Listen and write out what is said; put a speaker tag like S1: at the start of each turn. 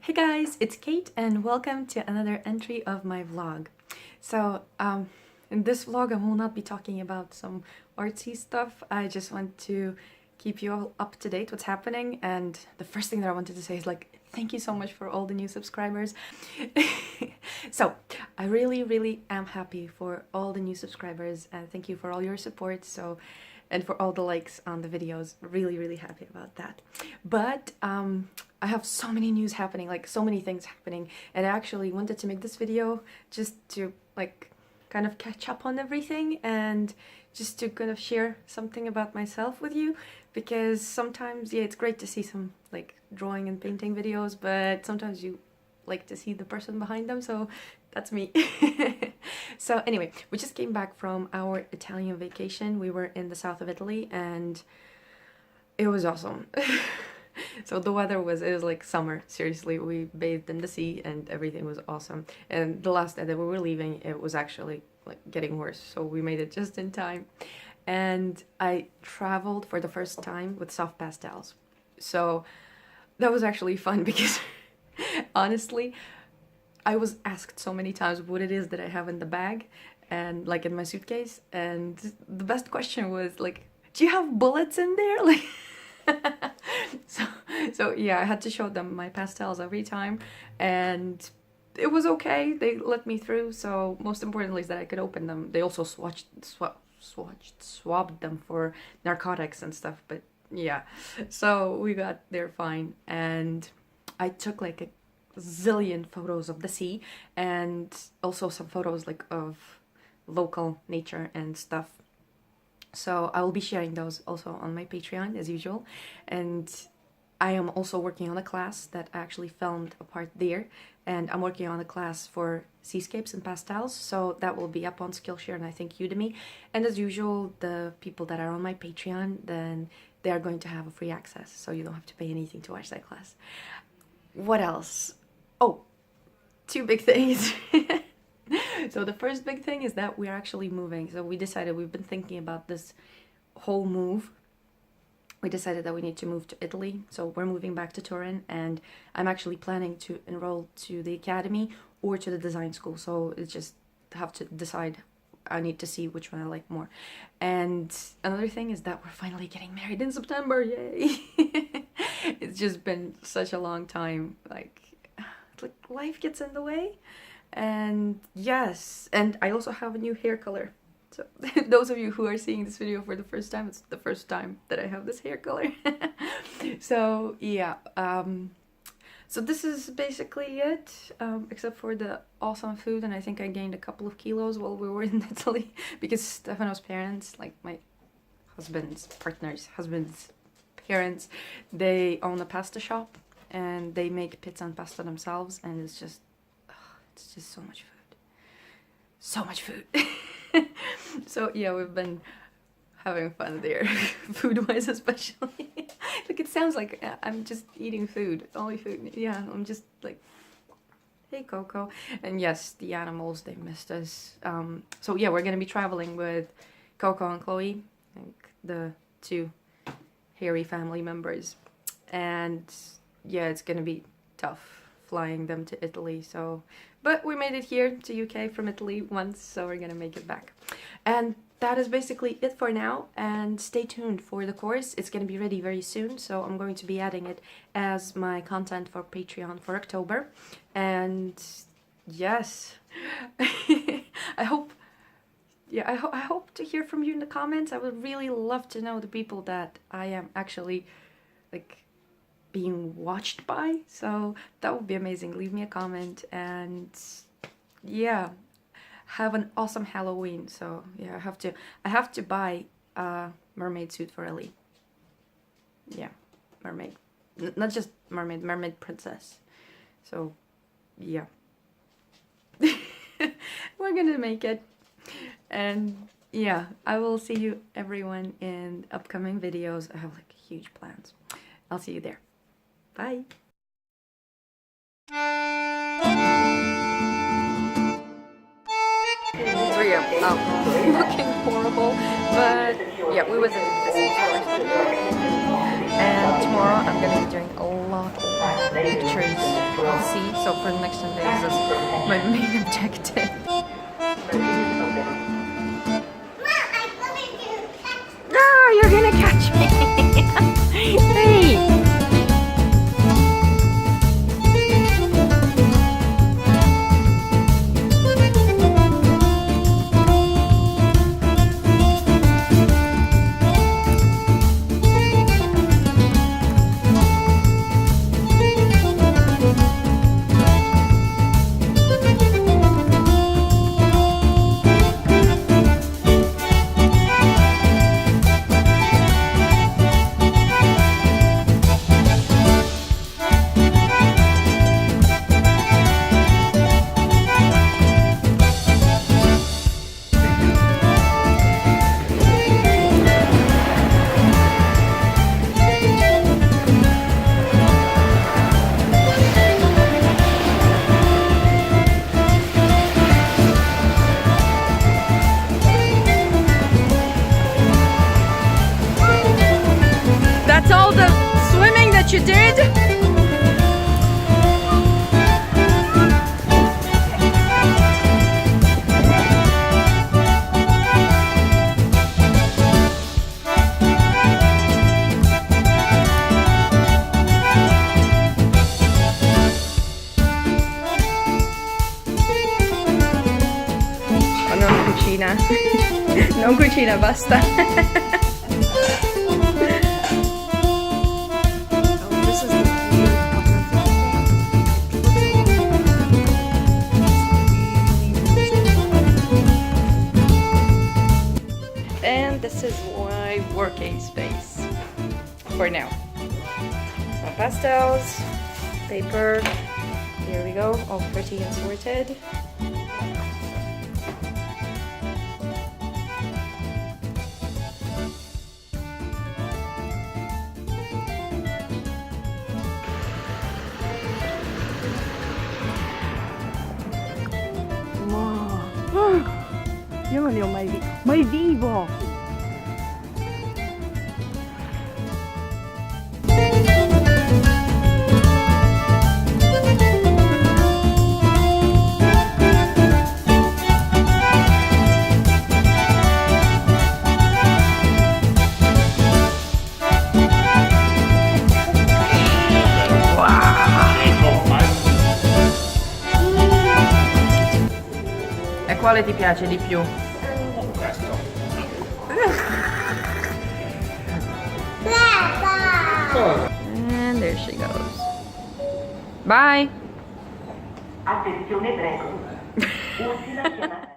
S1: Hey guys, it's Kate and welcome to another entry of my vlog. So, in this vlog I will not be talking about some artsy stuff. I just want to keep you all up to date what's happening, and the first thing that I wanted to say is thank you so much for all the new subscribers. So, I really am happy for all the new subscribers and thank you for all your support. And for all the likes on the videos, really happy about that. But I have so many news happening, so many things happening, and I actually wanted to make this video just to kind of catch up on everything and just to kind of share something about myself with you, because sometimes, yeah, it's great to see some drawing and painting videos, but sometimes you like to see the person behind them, so that's me. So anyway, we just came back from our Italian vacation. We were in the south of Italy and it was awesome. So the weather was like summer, seriously. We bathed in the sea and everything was awesome. And the last day that we were leaving, it was actually getting worse, so we made it just in time. And I traveled for the first time with soft pastels. So that was actually fun because honestly, I was asked so many times what it is that I have in the bag and in my suitcase, and the best question was do you have bullets in there? So yeah, I had to show them my pastels every time, and it was okay. They let me through. So most importantly is that I could open them. They also swabbed them for narcotics and stuff, but yeah, so we got there fine. And I took a zillion photos of the sea and also some photos of local nature and stuff. So I will be sharing those also on my Patreon as usual. And I am also working on a class that I actually filmed a part there, and I'm working on a class for seascapes and pastels, so that will be up on Skillshare and I think Udemy. And as usual, the people that are on my Patreon, then they are going to have a free access, so you don't have to pay anything to watch that class. What else? Oh, two big things. So the first big thing is that we're actually moving. So we decided, we've been thinking about this whole move. We decided that we need to move to Italy. So we're moving back to Turin, and I'm actually planning to enroll to the academy or to the design school. So it's just have to decide. I need to see which one I like more. And another thing is that we're finally getting married in September. Yay! It's just been such a long time. Life gets in the way. And yes, and I also have a new hair color. So those of you who are seeing this video for the first time, it's the first time that I have this hair color. So yeah, so this is basically it, except for the awesome food. And I think I gained a couple of kilos while we were in Italy because Stefano's parents, my husband's parents, they own a pasta shop and they make pizza and pasta themselves, and it's just so much food. So much food. So yeah, we've been having fun there, food-wise especially. It sounds like I'm just eating food, only food. Yeah, I'm just hey Coco. And yes, the animals, they missed us. So yeah, we're gonna be traveling with Coco and Chloe, the two hairy family members. And yeah, it's gonna be tough flying them to Italy, so but we made it here to UK from Italy once, so we're gonna make it back. And that is basically it for now, and stay tuned for the course. It's gonna be ready very soon, so I'm going to be adding it as my content for Patreon for October. And yes, I hope I hope to hear from you in the comments. I would really love to know the people that I am actually being watched by, so that would be amazing. Leave me a comment, and yeah, have an awesome Halloween. So yeah, I have to buy a mermaid suit for Ellie. Yeah, mermaid, not just mermaid princess. So yeah. We're gonna make it. And yeah, I will see you everyone in upcoming videos. I have huge plans. I'll see you there. Bye. So yeah, looking horrible, but yeah, we was in this store. And tomorrow I'm gonna be doing a lot of pictures So for the next 10 days, that's my main objective. No, you're gonna catch me. Hey. That's all the swimming that you did? Oh, non cucina. Non cucina, basta. And this is my working space for now. My pastels, paper, here we go, all pretty and sorted. Wow. Io non li ho mai vivo! E quale ti piace di più?
S2: Questo.
S1: And there she goes. Bye!
S3: Attenzione prego. Usi la chiamata.